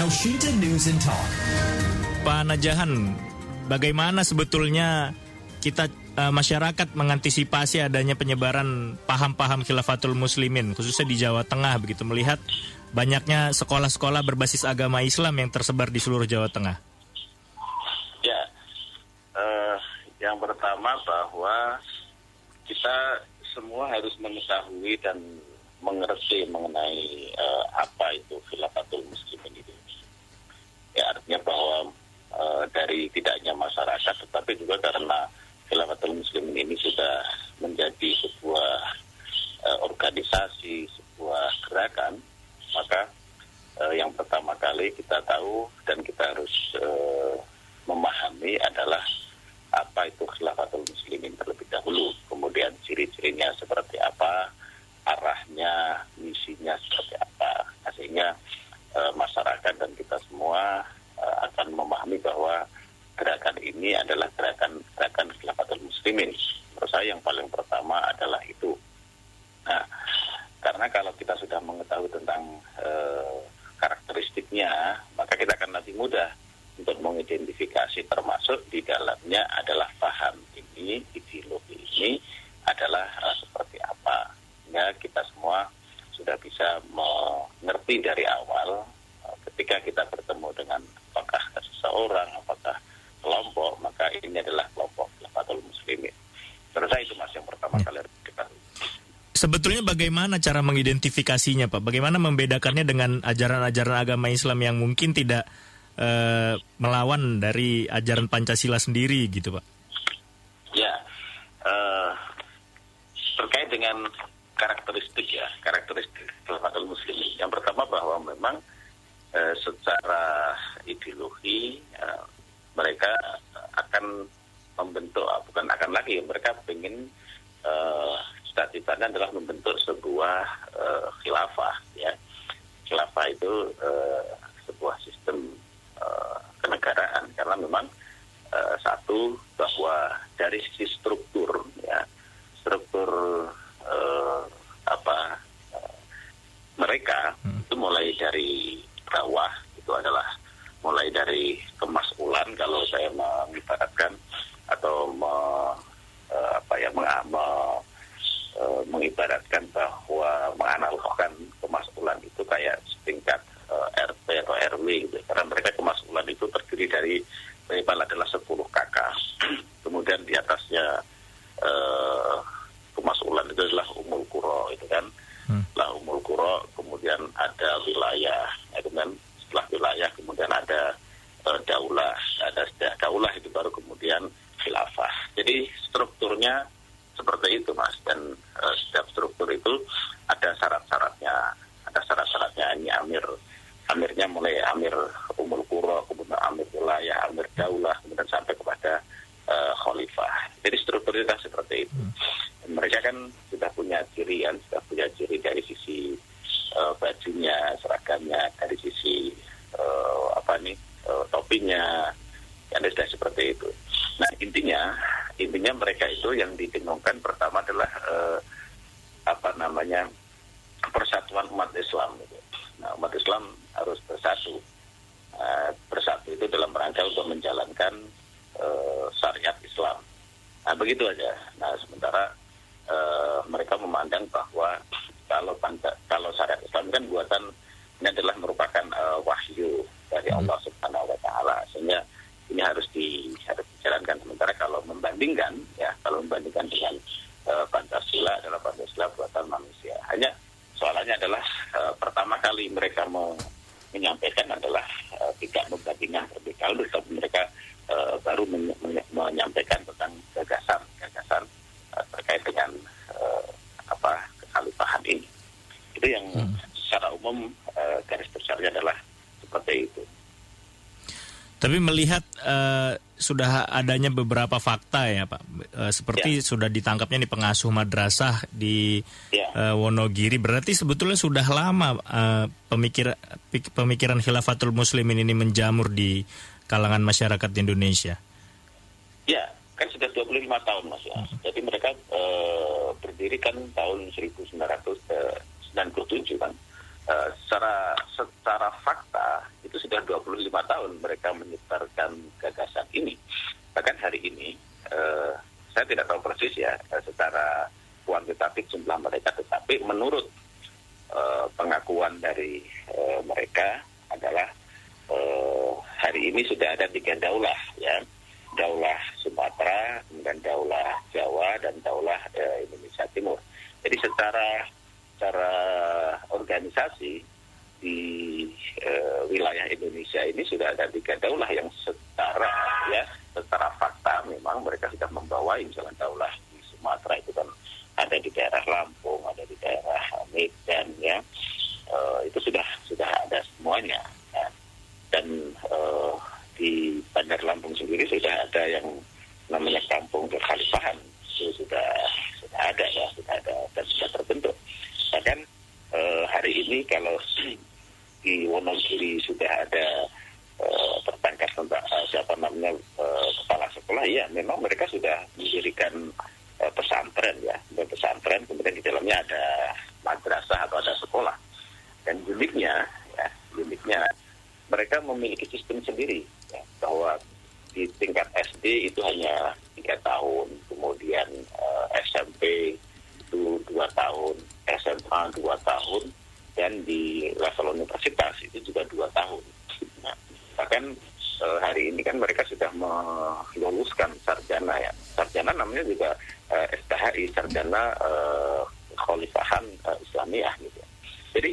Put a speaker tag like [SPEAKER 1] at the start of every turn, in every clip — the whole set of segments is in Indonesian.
[SPEAKER 1] Elshinta News and Talk.
[SPEAKER 2] Pak Najahan, bagaimana sebetulnya kita masyarakat mengantisipasi adanya penyebaran paham-paham khilafatul muslimin, khususnya di Jawa Tengah begitu, melihat banyaknya sekolah-sekolah berbasis agama Islam yang tersebar di seluruh Jawa Tengah?
[SPEAKER 3] Ya, yang pertama bahwa kita semua harus mengetahui dan mengerti mengenai apa itu khilafatul muslimin itu. Ya, artinya bahwa dari tidak hanya masyarakat, tetapi juga karena khilafatul muslimin ini sudah menjadi sebuah organisasi, sebuah gerakan, maka yang pertama kali kita tahu dan kita harus memahami adalah apa itu khilafatul muslimin terlebih dahulu, kemudian ciri-cirinya seperti apa, arahnya, misinya seperti apa. Sehingga masyarakat dan kita semua akan memahami bahwa gerakan ini adalah gerakan khilafatul muslimin. Menurut saya yang paling pertama adalah itu. Nah, karena kalau kita sudah mengetahui tentang karakteristiknya, maka kita akan lebih mudah untuk mengidentifikasi, termasuk di dalamnya adalah paham ini, ideologi ini adalah seperti apa. Ya, kita semua sudah bisa mengerti dari awal ketika kita bertemu dengan apakah seseorang, apakah kelompok, maka ini adalah kelompok khilafatul muslimin. Menurut saya itu Mas yang pertama kali harus kita.
[SPEAKER 2] Sebetulnya bagaimana cara mengidentifikasinya, Pak? Bagaimana membedakannya dengan ajaran-ajaran agama Islam yang mungkin tidak melawan dari ajaran Pancasila sendiri gitu, Pak?
[SPEAKER 3] Ya, terkait dengan karakteristik khilafatul muslimin. Yang pertama bahwa memang secara ideologi mereka akan membentuk, bukan akan lagi, mereka ingin cita-citanya adalah membentuk sebuah khilafah, ya. Khilafah itu sebuah sistem kenegaraan, karena memang satu bahwa dari sisi struktur, ya, struktur mereka itu mulai dari bawah, itu adalah mulai dari kemasulan, kalau saya mengibaratkan atau mengibaratkan bahwa menganalogkan kemasulan itu kayak setingkat RT atau RW gitu. Karena mereka kemasulan itu terdiri dari minimal adalah 10 kakak. Kemudian di atasnya kemasulan itu adalah umul qura, itu kan. Lah umul qura, kemudian ada wilayah, kemudian setelah wilayah kemudian ada daulah, daulah itu baru kemudian khilafah. Jadi strukturnya seperti itu, Mas, dan setiap struktur itu ada syarat-syaratnya. Ini amirnya mulai amir umul qura, kemudian amir wilayah, amir daulah, kemudian sampai kepada khalifah. Jadi strukturnya seperti itu. Dan mereka kan sudah punya ciri dari sisi bajunya, seragamnya, dari sisi topinya, yang sudah seperti itu. Nah, intinya mereka itu yang didengungkan pertama adalah persatuan umat Islam. Gitu. Nah, umat Islam harus bersatu. Bersatu itu dalam rangka untuk menjalankan syariat Islam. Nah, begitu aja. Nah, sementara mereka memandang bahwa kalau syariat Islam kan buatan ini adalah merupakan wahyu dari Allah Subhanahu wa taala. Sehingga ini harus dijalankan. Sementara kalau membandingkan dengan Pancasila adalah Pancasila buatan manusia. Hanya soalannya adalah pertama kali mereka menyampaikan adalah tidak membandingkan terlebih dahulu, tapi mereka baru menyampaikan tentang gagasan terkait dengan kekhalifahan ini. Itu yang secara umum garis besarnya adalah seperti itu.
[SPEAKER 2] Tapi melihat sudah adanya beberapa fakta ya Pak, seperti sudah ditangkapnya di pengasuh madrasah di Wonogiri, berarti sebetulnya sudah lama pemikiran khilafatul muslimin ini menjamur di kalangan masyarakat Indonesia. Ya,
[SPEAKER 3] kan sudah 25 tahun Mas ya. Jadi mereka berdiri kan tahun 1997 kan. Secara fakta itu sudah 25 tahun mereka menyebarkan gagasan ini. Bahkan hari ini, saya tidak tahu persis ya secara kuantitatif jumlah mereka, tetapi menurut pengakuan dari mereka adalah hari ini sudah ada 3 daulah ya, daulah Sumatera, kemudian daulah Jawa dan daulah Indonesia Timur. Jadi secara organisasi di wilayah Indonesia ini sudah ada 3 daulah yang secara fakta memang mereka sudah membawai. Misalnya daulah di Sumatera itu kan ada di daerah Lampung, ada di daerah Medan ya, itu sudah ada semuanya ya. Dan di Bandar Lampung sendiri sudah ada yang namanya Kampung Kekhalifahan, itu sudah ada ya, dan sudah terbentuk. Bahkan hari ini kalau di Wonogiri sudah ada tertangkap tentang siapa namanya kepala sekolah, ya memang mereka sudah mendirikan pesantren ya, pesantren, kemudian di dalamnya ada madrasah atau ada sekolah. Dan uniknya mereka memiliki sistem sendiri ya, bahwa di tingkat SD itu hanya 3 tahun, kemudian SMP itu 2 tahun, SMA 2 tahun, dan di level universitas itu juga 2 tahun. Nah, bahkan hari ini kan mereka sudah meluluskan sarjana ya. Sarjana namanya juga STHI, Sarjana Kekhalifahan Islamiyah gitu. Jadi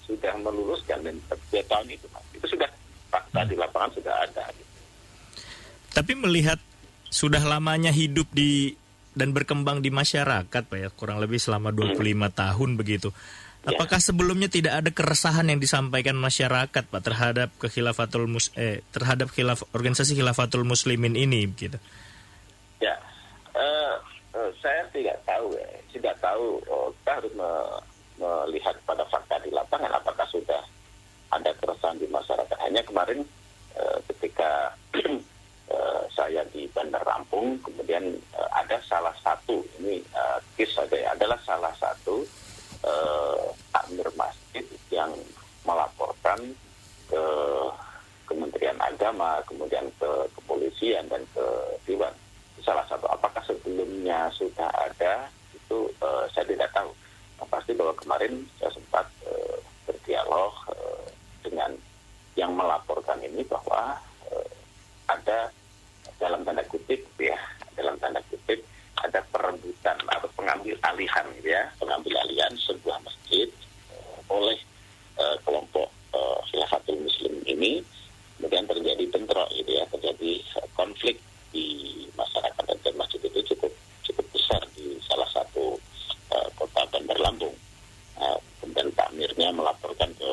[SPEAKER 3] sudah meluluskan, dan 2 tahun itu sudah fakta di lapangan sudah ada gitu.
[SPEAKER 2] Tapi melihat sudah lamanya hidup dan berkembang di masyarakat Pak ya, kurang lebih selama 25 tahun begitu. Apakah sebelumnya tidak ada keresahan yang disampaikan masyarakat Pak terhadap organisasi Khilafatul Muslimin ini begitu?
[SPEAKER 3] Ya, saya tidak tahu ya. Tidak tahu, kita harus melihat pada fakta di lapangan apakah sudah ada keresahan di masyarakat. Hanya kemarin ketika saya di Bandar Lampung, kemudian ada salah satu, ini kes saja ya, adalah salah satu takmir masjid yang melaporkan ke Kementerian Agama, kemudian ke kepolisian dan ke Dewan. Salah satu, apakah sebelumnya sudah ada, itu saya tidak tahu. Yang pasti bahwa kemarin saya sempat berdialog dengan yang melaporkan ini bahwa ada dalam tanda kutip ada perebutan atau pengambil alihan sebuah masjid oleh kelompok Khilafatul Muslim ini, kemudian terjadi bentrok gitu ya, terjadi konflik di masyarakat, dan masjid itu cukup besar di salah satu kota Bandar Lampung. Kemudian takmirnya melaporkan ke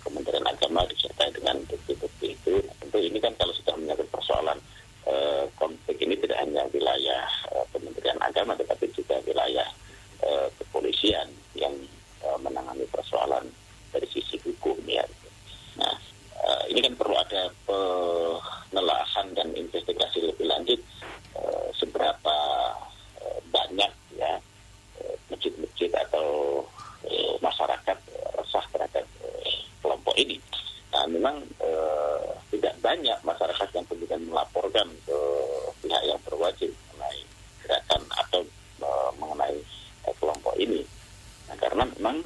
[SPEAKER 3] Kementerian Agama disertai dengan bukti-bukti itu. Tentu ini kan kalau sudah menyangkut persoalan konflik ini tidak hanya wilayah Kementerian Agama, tetapi juga wilayah kepolisian yang menangani persoalan dari sisi hukum ya. Nah, ini kan perlu ada penelaahan dan investigasi lebih lanjut seberapa banyak ya masjid-masjid atau masyarakat resah terhadap kelompok ini. Nah, memang tidak banyak masyarakat yang kemudian melaporkan ke pihak yang berwajib mengenai gerakan atau mengenai kelompok ini. Nah, karena memang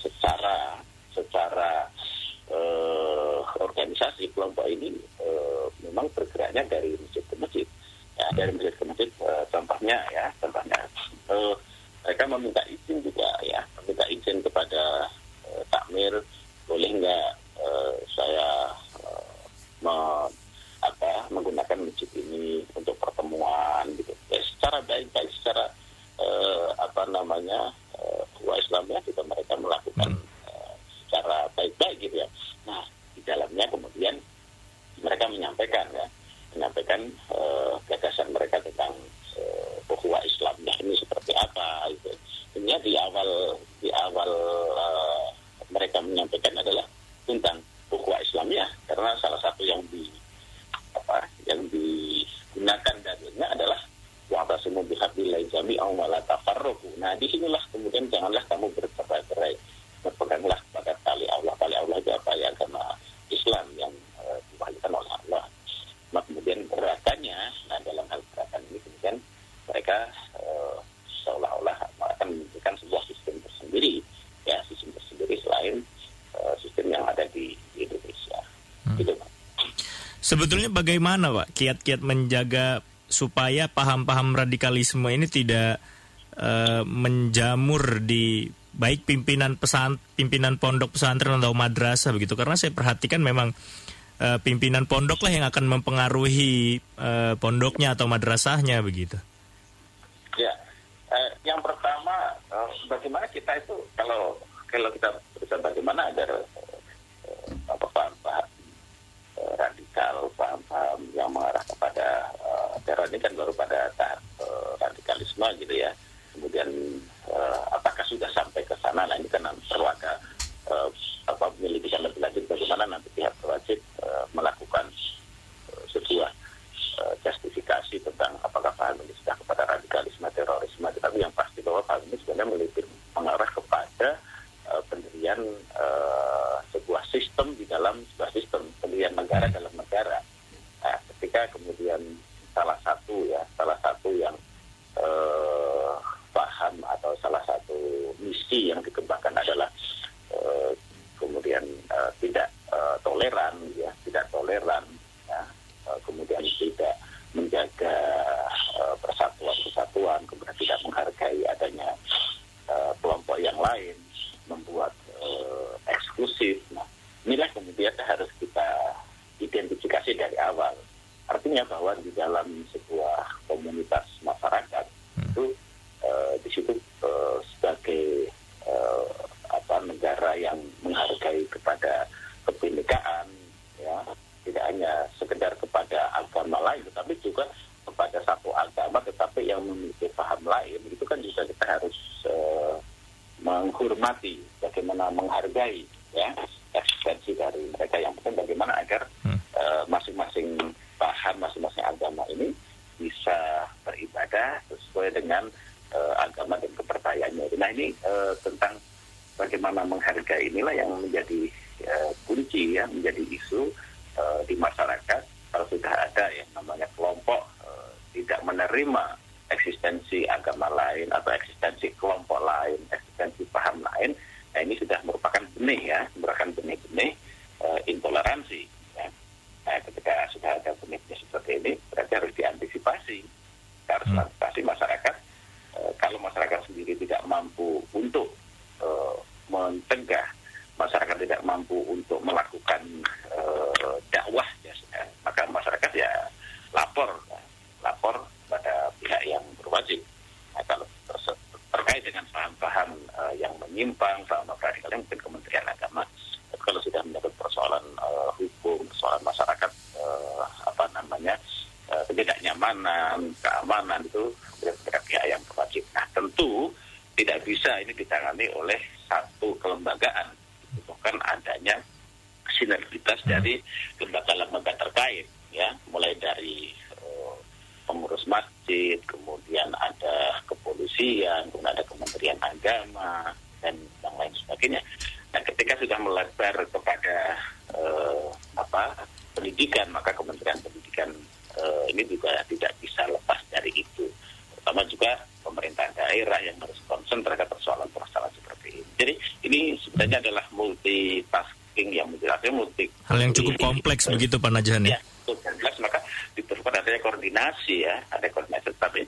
[SPEAKER 3] secara organisasi kelompok ini memang bergeraknya dari masjid ke masjid. Ya, dari masjid ke masjid, contohnya mereka meminta izin juga ya, meminta izin kepada takmir, boleh nggak saya menggunakan masjid ini untuk pertemuan gitu. Ya, secara baik-baik, secara Wa Islamnya juga mereka melakukan secara baik-baik gitu ya. Nah, di dalamnya kemudian mereka menyampaikan gagasan mereka tentang Wa Islamnya ini seperti apa gitu. Sebenarnya di awal mereka menyampaikan adalah tentang Wa Islamnya, karena salah satu yang digunakan dalilnya adalah wa'tasimu bihablillahi jami'an wa la tafarraqu. Nah, disinilah kemudian janganlah kamu bercerai-berai, berpeganglah pada tali Allah. Tali Allah itu apa ya? Agama di Indonesia. Gitu, Pak.
[SPEAKER 2] Sebetulnya bagaimana Pak kiat-kiat menjaga supaya paham-paham radikalisme ini tidak menjamur di baik pimpinan pondok pesantren atau madrasah begitu, karena saya perhatikan memang pimpinan pondok lah yang akan mempengaruhi pondoknya atau madrasahnya begitu.
[SPEAKER 3] Ya, yang pertama bagaimana kita itu kalau kita berusaha bagaimana agar paham-paham radikal, paham-paham yang mengarah kepada teror ini kan baru pada tahap radikalisme gitu ya. Kemudian apakah sudah sampai ke sana? Nah ini kan perlu ada penyelidikan lebih lanjut bagaimana nanti pihak berwajib melakukan sebuah justifikasi tentang apakah paham ini sudah kepada radikalisme, terorisme. Tetapi yang pasti bahwa paham ini sebenarnya lebih mengarah kepada pendirian sebuah sistem di dalam sebuah sistem, pendirian negara dalam negara. Nah, ketika kemudian salah satu yang paham atau salah satu misi yang dikembangkan adalah kemudian tidak toleran, ya, kemudian tidak menjaga persatuan, kemudian tidak menghargai adanya kelompok yang lain, membuat eksklusif. Nah, inilah kemudian harus kita identifikasi dari awal. Artinya bahwa di dalam sebuah komunitas masyarakat itu di situ sebagai negara yang menghargai kepada kebinekaan, ya, tidak hanya sekedar kepada agama lain, tetapi juga kepada satu agama, tetapi yang memiliki paham lain, itu kan juga kita harus menghormati, bagaimana menghargai, ya, eksistensi dari mereka. Yang penting bagaimana agar masing-masing paham, masing-masing agama ini bisa beribadah sesuai dengan agama dan kepercayaannya. Nah ini tentang bagaimana menghargai inilah yang menjadi kunci, ya, menjadi isu di masyarakat. Kalau sudah ada yang namanya kelompok tidak menerima eksistensi agama lain atau eksistensi kelompok lain, eksistensi paham lain, nah ini sudah merupakan benih, ya, merupakan benih-benih intoleransi. Ya. Nah, ketika sudah ada benihnya seperti ini, berarti harus diantisipasi. Kita harus antisipasi masyarakat. Kalau masyarakat sendiri tidak mampu untuk mencegah, masyarakat tidak mampu untuk melakukan dakwah, ya, maka masyarakat ya lapor pada pihak yang berwajib. Nah, kalau terkait dengan paham-paham yang menyimpang, paham radikal, mungkin Kementerian Agama. Tapi kalau sudah menyangkut persoalan hukum, persoalan masyarakat, ketidaknyamanan, keamanan, itu kepada pihak yang berwajib. Nah, tentu tidak bisa ini ditangani oleh satu kelembagaan. Bukan adanya sinergitas dari lembaga-lembaga terkait, ya, mulai dari pengurus masjid, kemudian ada kepolisian, kemudian ada Kementerian Agama, dan yang lain sebagainya. Nah, ketika sudah melebar kepada pendidikan, maka Kementerian Pendidikan ini juga tidak bisa lepas dari itu. Terutama juga pemerintah daerah yang harus concern terhadap persoalan-persoalan seperti ini. Jadi ini sebenarnya adalah multitasking yang
[SPEAKER 2] hal yang cukup kompleks begitu Pak Najahan, ya.
[SPEAKER 3] Cukup kompleks, maka diperlukan adanya koordinasi, ya, ada koordinasi. Tapi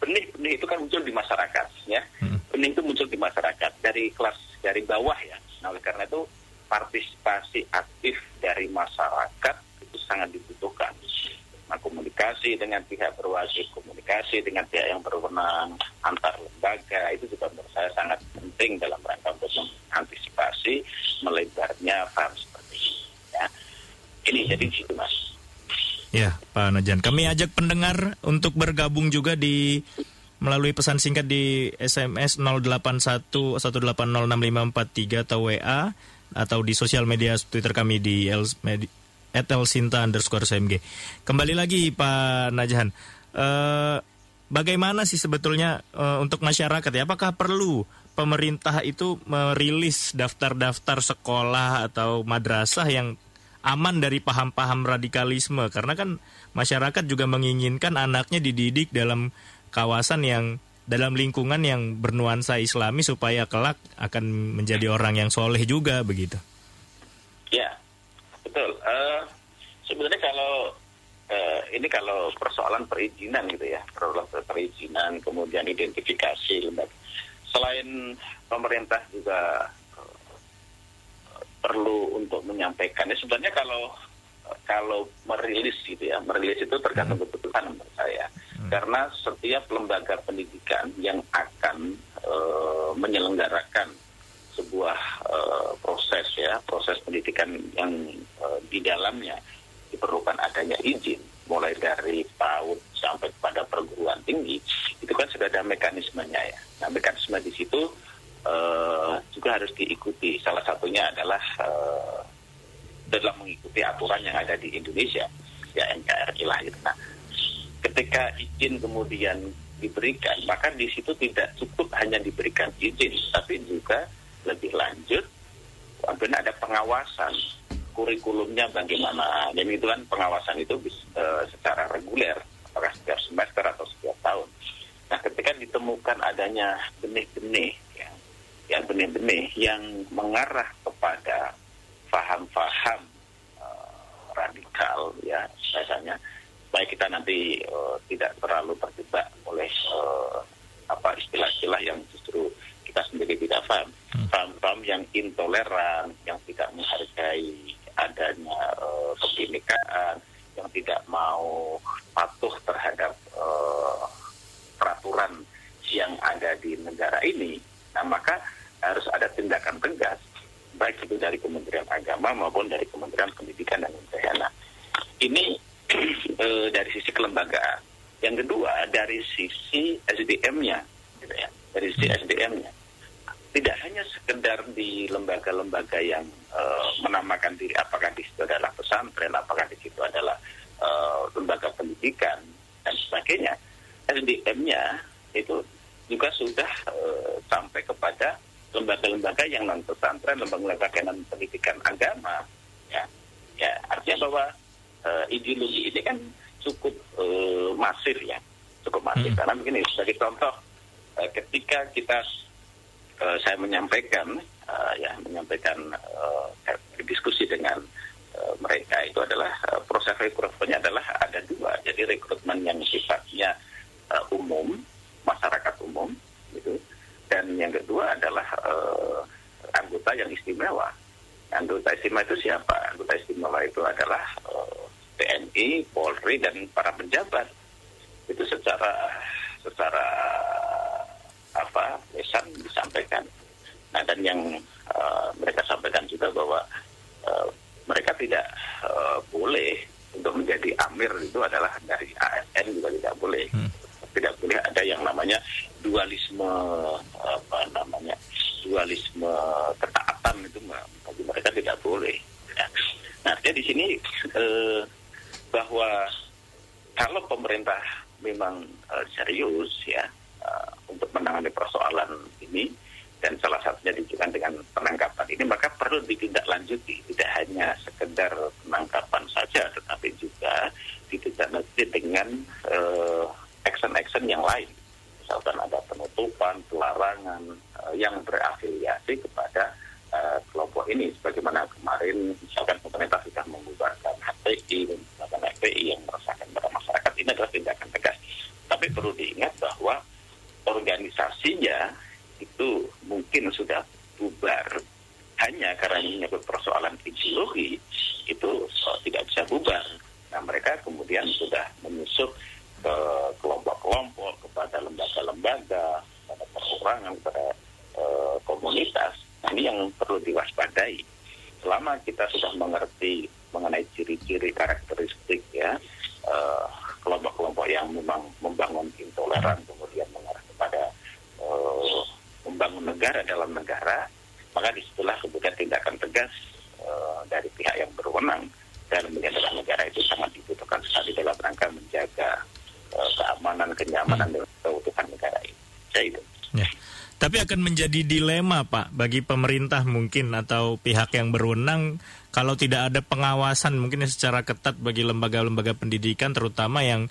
[SPEAKER 3] benih itu kan muncul di masyarakat, ya. Benih itu muncul di masyarakat dari bawah, ya. Nah, oleh karena itu partisipasi aktif dari masyarakat itu sangat dibutuhkan. Nah, komunikasi dengan pihak berwajib, komunikasi dengan pihak yang berwenang, antar lembaga, itu juga menurut saya sangat penting dalam rangka untuk mengantisipasi melebarnya paham seperti ini. Ya. Ini jadi situ, Mas.
[SPEAKER 2] Ya, Pak Najahan. Kami ajak pendengar untuk bergabung juga melalui pesan singkat di SMS 081 1806543 atau WA, atau di sosial media Twitter kami di @elsinta_cmg. Kembali lagi Pak Najahan, bagaimana sih sebetulnya untuk masyarakat, ya? Apakah perlu pemerintah itu merilis daftar-daftar sekolah atau madrasah yang aman dari paham-paham radikalisme? Karena kan masyarakat juga menginginkan anaknya dididik dalam kawasan dalam lingkungan yang bernuansa Islami supaya kelak akan menjadi orang yang soleh juga, begitu.
[SPEAKER 3] Sebenarnya kalau persoalan perizinan gitu ya, perizinan, kemudian identifikasi lembaga. Selain pemerintah juga perlu untuk menyampaikannya. Sebenarnya kalau merilis gitu ya, merilis itu tergantung keputusan menurut saya. Karena setiap lembaga pendidikan yang akan menyelenggarakan sebuah proses pendidikan yang di dalamnya diperlukan adanya izin, mulai dari PAUD sampai pada perguruan tinggi, itu kan sudah ada mekanismenya ya. Nah, mekanisme di situ juga harus diikuti. Salah satunya adalah dalam mengikuti aturan yang ada di Indonesia, ya NKRI lah gitu. Nah, ketika izin kemudian diberikan, maka di situ tidak cukup hanya diberikan izin, tapi juga lebih lanjut, benar ada pengawasan kurikulumnya bagaimana. Dan itu kan pengawasan itu secara reguler, apakah setiap semester atau setiap tahun. Nah, ketika ditemukan adanya benih-benih, ya benih-benih yang mengarah kepada faham-faham radikal, ya misalnya, baik kita nanti tidak terlalu terjebak oleh istilah-istilah yang justru kita sendiri tidak paham. Faham-faham yang intoleran, yang tidak menghargai adanya kebinekaan, yang tidak mau patuh terhadap peraturan yang ada di negara ini. Nah, maka harus ada tindakan tegas, baik itu dari Kementerian Agama maupun dari Kementerian Pendidikan dan Kebudayaan. Nah, ini dari sisi kelembagaan. Yang kedua, dari sisi SDM-nya, gitu ya. Dari sisi SDM-nya. Tidak hanya sekedar di lembaga-lembaga yang menamakan diri, apakah di situ adalah pesantren, apakah di situ adalah lembaga pendidikan, dan sebagainya. SDM-nya itu juga sudah sampai kepada lembaga-lembaga yang non pesantren, lembaga-lembaga non pendidikan agama, ya artinya bahwa ideologi ini kan cukup masif ya, cukup masif. Karena begini, sebagai contoh, ketika saya menyampaikan diskusi dengan mereka, itu adalah proses rekrutmennya adalah ada dua. Jadi rekrutmen yang sifatnya umum, masyarakat umum, gitu. Dan yang kedua adalah anggota yang istimewa. Anggota istimewa itu siapa? Anggota istimewa itu adalah TNI, Polri, dan para pejabat. Itu secara lisan disampaikan. Nah, dan yang mereka sampaikan juga bahwa mereka tidak boleh untuk menjadi amir, itu adalah dari ASN juga tidak boleh. Tidak boleh ada yang namanya dualisme ketaatan, itu bagi mereka tidak boleh. Ya. Nah, artinya di sini bahwa kalau pemerintah memang serius ya untuk menangani persoalan ini, dan salah satunya ditunjukkan dengan penangkapan ini, maka perlu ditindaklanjuti. Tidak hanya sekedar penangkapan saja, tetapi juga ditindaklanjuti dengan action-action yang lain. Misalkan ada penutupan, pelarangan yang berafiliasi kepada kelompok ini. Sebagaimana kemarin, misalkan pemerintah sudah membubarkan HTI, menggunakan FPI yang meresahkan pada masyarakat. Ini adalah tindakan tegas. Tapi perlu diingat bahwa organisasinya itu mungkin sudah bubar, hanya karena ini menyangkut persoalan ideologi, itu tidak bisa bubar. Nah, mereka kemudian sudah menyusup ke kelompok-kelompok, kepada lembaga-lembaga, kepada perorangan, kepada komunitas. Nah, ini yang perlu diwaspadai. Selama kita sudah mengerti mengenai ciri-ciri karakteristik ya kelompok-kelompok yang memang membangun intoleran, kemudian mengarah kepada membangun negara dalam negara, maka disitulah kemudian tindakan tegas dari pihak yang berwenang dalam menjaga negara itu sangat dibutuhkan sekali dalam rangka menjaga keamanan, kenyamanan, dan keutuhan negara ini. Itu.
[SPEAKER 2] Ya. Tapi akan menjadi dilema, Pak, bagi pemerintah mungkin atau pihak yang berwenang kalau tidak ada pengawasan mungkin secara ketat bagi lembaga-lembaga pendidikan, terutama yang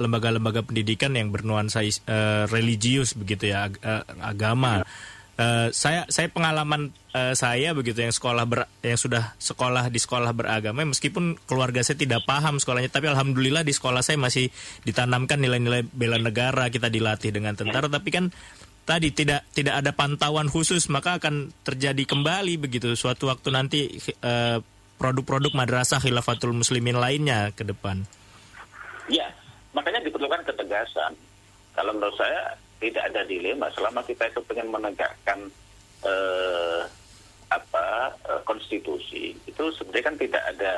[SPEAKER 2] lembaga-lembaga pendidikan yang bernuansa religius begitu ya, agama. Saya pengalaman saya begitu yang yang sudah sekolah di sekolah beragama, meskipun keluarga saya tidak paham sekolahnya, tapi alhamdulillah di sekolah saya masih ditanamkan nilai-nilai bela negara, kita dilatih dengan tentara, tapi kan tadi tidak ada pantauan khusus, maka akan terjadi kembali begitu suatu waktu nanti produk-produk madrasah Khilafatul Muslimin lainnya ke depan.
[SPEAKER 3] Ya, makanya diperlukan ketegasan. Kalau menurut saya tidak ada dilema selama kita itu pengen menegakkan konstitusi, itu sebenarnya kan tidak ada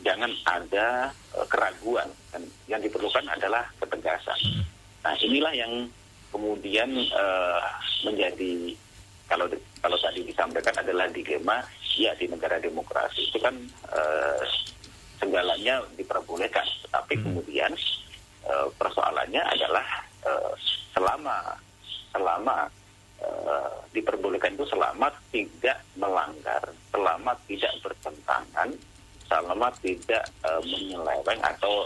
[SPEAKER 3] jangan ada keraguan, kan yang diperlukan adalah ketegasan. Nah, inilah yang kemudian menjadi kalau tadi disampaikan adalah dilema. Ya, di negara demokrasi itu kan segalanya diperbolehkan, tapi kemudian persoalannya adalah selama diperbolehkan itu selama tidak melanggar, selama tidak bertentangan, selama tidak menyeleweng atau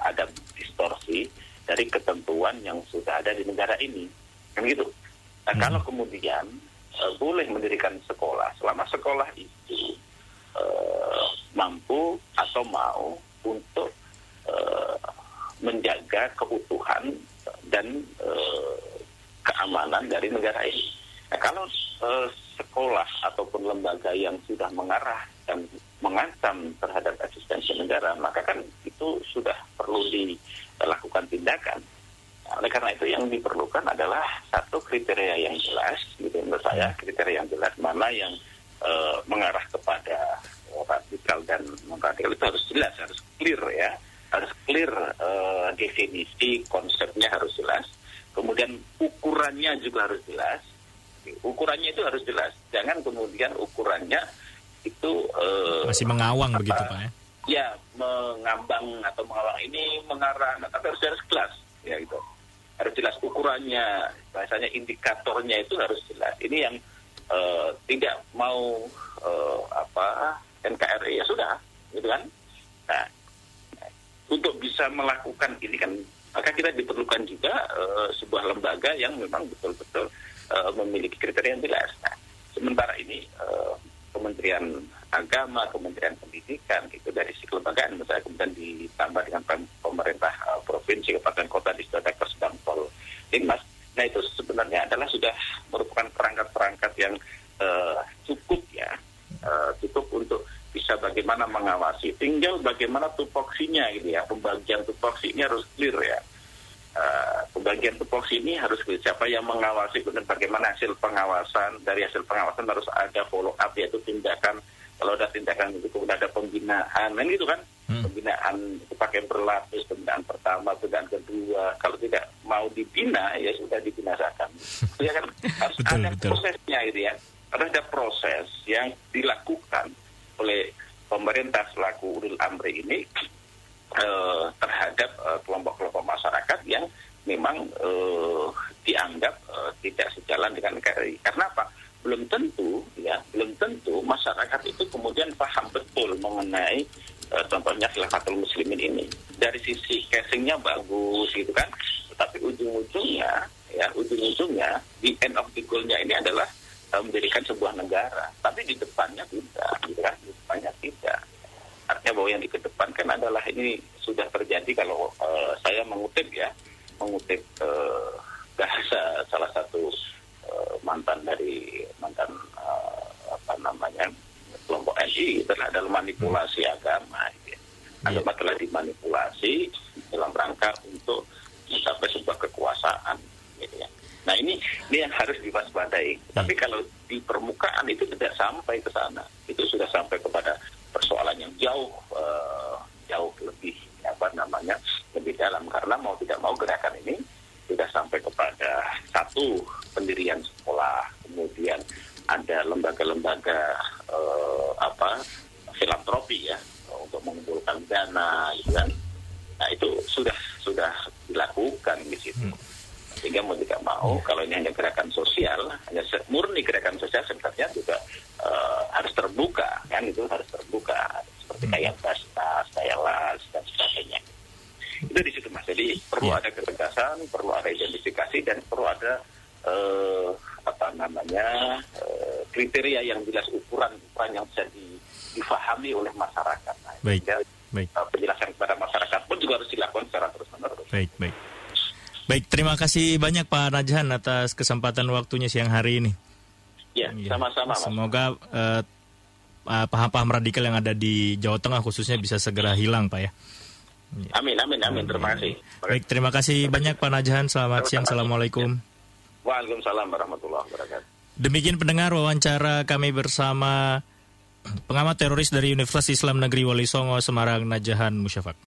[SPEAKER 3] ada distorsi dari ketentuan yang sudah ada di negara ini, kan gitu. Nah, kalau kemudian boleh mendirikan sekolah selama sekolah itu mampu atau mau untuk menjaga keutuhan dan keamanan dari negara ini. Nah, kalau sekolah ataupun lembaga yang sudah mengarah dan mengancam terhadap eksistensi negara, maka kan itu sudah perlu dilakukan tindakan. Nah, oleh karena itu yang diperlukan adalah satu kriteria yang jelas, gitu menurut saya, kriteria yang jelas mana yang mengarah kepada radikal dan non-radikal itu harus jelas, harus clear ya. Harus clear definisi, konsepnya harus jelas. Kemudian ukurannya juga harus jelas. Ukurannya itu harus jelas. Jangan kemudian ukurannya itu
[SPEAKER 2] masih mengawang begitu Pak ya?
[SPEAKER 3] Ya, mengambang atau mengawang ini mengarah, tapi harus jelas ya gitu. Harus jelas ukurannya, bahasanya indikatornya itu harus jelas. Ini yang tidak mau NKRI ya sudah, gitu kan? Nah, untuk bisa melakukan ini kan, maka kita diperlukan juga sebuah lembaga yang memang betul-betul memiliki kriteria yang jelas. Nah, sementara ini Kementerian Agama, Kementerian Pendidikan, itu dari sisi kelembagaan, misalnya kemudian ditambah dengan pemerintah provinsi, kabupaten kota di Sektor sedang Polhikmas. Nah, itu sebenarnya adalah sudah merupakan perangkat-perangkat yang cukup ya, cukup untuk bisa bagaimana mengawasi, tinggal bagaimana tupoksinya gitu ya, pembagian tupoksi ini harus clear ya, pembagian tupoksi ini harus clear, siapa yang mengawasi, kemudian bagaimana hasil pengawasan, dari hasil pengawasan harus ada follow up, yaitu tindakan, kalau ada tindakan itu kemudian ada pembinaan, kan gitu kan, pembinaan itu pakai berlapis, pembinaan pertama, pembinaan kedua, kalau tidak mau dibina ya sudah dibinasakan, ya kan harus ada prosesnya gitu ya, harus ada proses yang dilakukan oleh pemerintah selaku ulil amri ini terhadap kelompok-kelompok masyarakat yang memang dianggap tidak sejalan dengan NKRI. Karena apa? Belum tentu masyarakat itu kemudian paham betul mengenai contohnya Khilafatul Muslimin ini. Dari sisi casingnya bagus gitu kan, tetapi ujung-ujungnya di end of the goal-nya ini adalah mendirikan sebuah negara, tapi di depannya tidak, gitu kan? Di depannya tidak. Artinya bahwa yang dikedepankan adalah ini sudah terjadi kalau saya mengutip bahasa salah satu mantan kelompok NI, adalah manipulasi agama. Gitu. Agama telah dimanipulasi dalam rangka untuk mencapai sebuah kekuasaan, gitu ya. Nah ini yang harus diwaspadai. Tapi kalau di permukaan itu tidak sampai ke sana, itu sudah sampai kepada persoalan yang jauh lebih lebih dalam, karena mau tidak mau gerakan ini sudah sampai kepada satu pendirian sekolah, kemudian ada lembaga-lembaga filantropi ya untuk mengumpulkan dana, gitu kan. Nah itu sudah dilakukan di situ. Sehingga mau tidak mau, kalau ini hanya gerakan sosial, hanya murni gerakan sosial, sebenarnya juga harus terbuka, kan itu harus terbuka, seperti kayak Basnas, kayak LAS, dan sebagainya. Itu di situ Mas. Jadi perlu ada ketegasan, perlu ada identifikasi, dan perlu ada kriteria yang jelas, ukuran yang bisa difahami oleh masyarakat. Nah,
[SPEAKER 2] baik.
[SPEAKER 3] Penjelasan kepada masyarakat pun juga harus dilakukan secara terus-menerus.
[SPEAKER 2] Baik, terima kasih banyak Pak Najhan atas kesempatan waktunya siang hari ini.
[SPEAKER 3] Ya, sama-sama.
[SPEAKER 2] Semoga paham-paham radikal yang ada di Jawa Tengah khususnya bisa segera hilang, Pak ya.
[SPEAKER 3] Amin. Terima kasih.
[SPEAKER 2] Baik, terima kasih banyak Pak Najhan. Selamat siang. Assalamualaikum.
[SPEAKER 3] Waalaikumsalam warahmatullahi wabarakatuh.
[SPEAKER 2] Demikian pendengar wawancara kami bersama pengamat teroris dari Universitas Islam Negeri Wali Songo, Semarang, Najahan Musyafak.